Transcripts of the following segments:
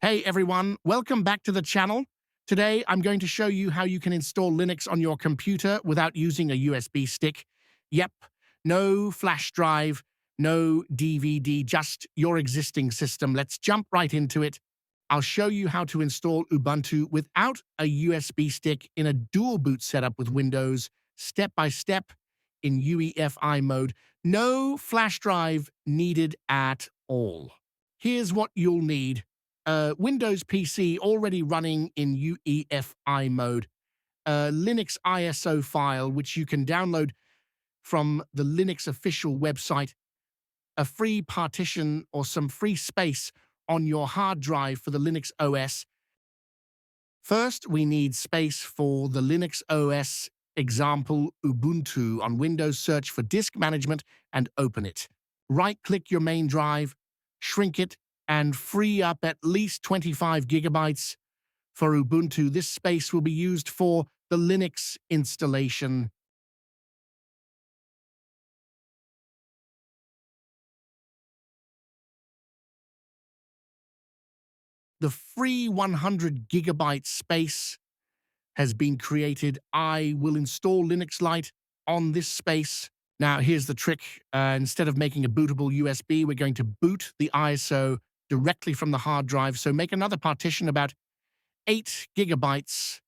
Hey everyone, welcome back to the channel. Today I'm going to show you how you can install Linux on your computer without using a USB stick. Yep, no flash drive, no DVD, just your existing system. Let's jump right into it. I'll show you how to install Ubuntu without a USB stick in a dual boot setup with Windows, step by step in UEFI mode. No flash drive needed at all. Here's what you'll need. Windows PC already running in UEFI mode, a Linux ISO file which you can download from the Linux official website, a free partition or some free space on your hard drive for the Linux OS. First, we need space for the Linux OS example Ubuntu on Windows. Search for disk management and open it. Right-click your main drive, shrink it, and free up at least 25 gigabytes for Ubuntu. This space will be used for the Linux installation. The free 100 gigabyte space has been created. I will install Linux Lite on this space. Now, here's the trick. Instead of making a bootable USB, we're going to boot the ISO directly from the hard drive. So make another partition about 8 gigabytes.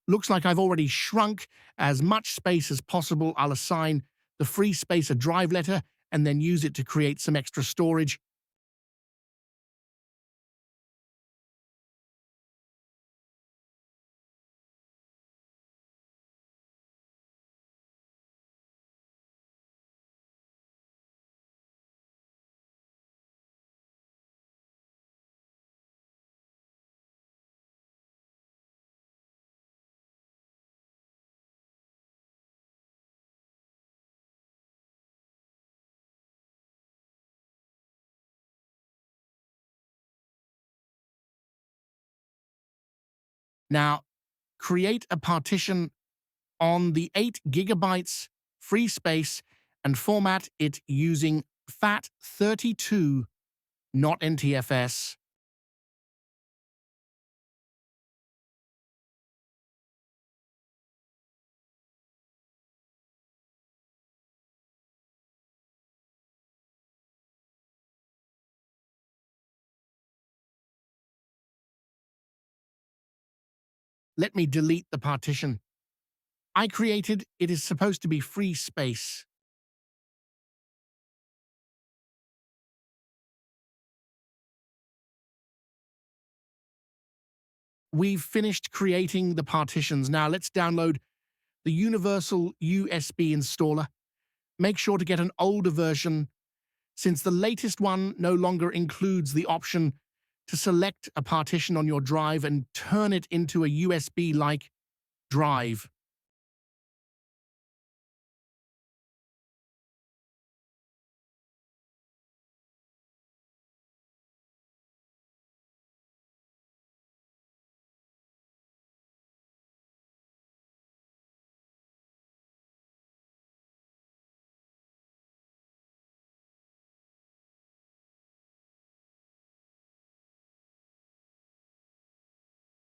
Looks like I've already shrunk as much space as possible. I'll assign the free space a drive letter and then use it to create some extra storage. Now, create a partition on the 8 gigabytes free space and format it using FAT32, not NTFS. Let me delete the partition I created. It is supposed to be free space. We've finished creating the partitions. Now let's download the Universal USB installer. Make sure to get an older version, since the latest one no longer includes the option to select a partition on your drive and turn it into a USB-like drive.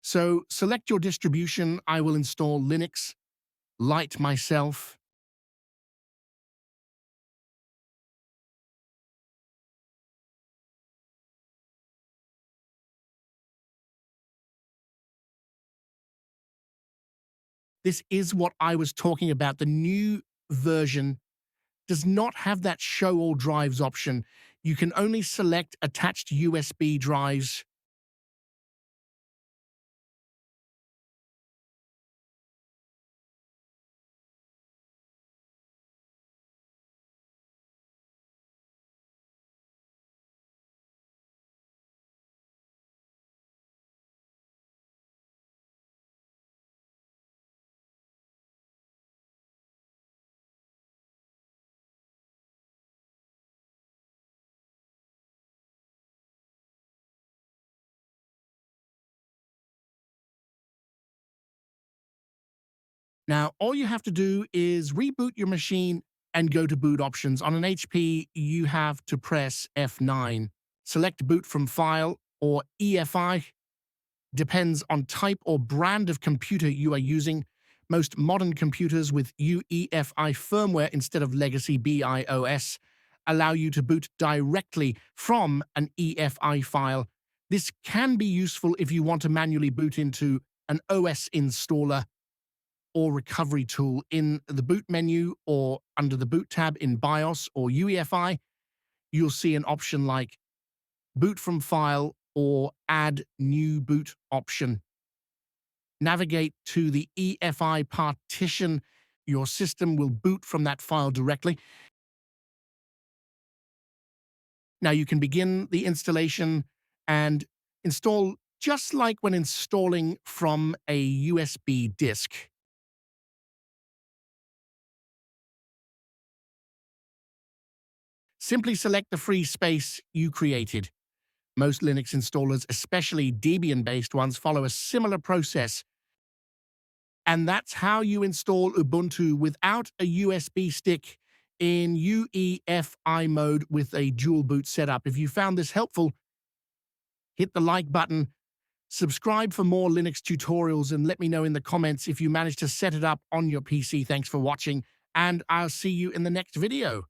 So select your distribution. I will install Linux Lite myself. This is what I was talking about. The new version does not have that show all drives option. You can only select attached USB drives. Now, all you have to do is reboot your machine and go to boot options. On an HP, you have to press F9. Select boot from file or EFI. Depends on type or brand of computer you are using. Most modern computers with UEFI firmware instead of legacy BIOS allow you to boot directly from an EFI file. This can be useful if you want to manually boot into an OS installer or recovery tool. In the boot menu or under the boot tab in BIOS or UEFI, you'll see an option like boot from file or add new boot option. Navigate to the EFI partition. Your system will boot from that file directly. Now you can begin the installation and install just like when installing from a USB disk. Simply select the free space you created. Most Linux installers, especially Debian-based ones, follow a similar process. And that's how you install Ubuntu without a USB stick in UEFI mode with a dual boot setup. If you found this helpful, hit the like button, subscribe for more Linux tutorials, and let me know in the comments if you managed to set it up on your PC. Thanks for watching, and I'll see you in the next video.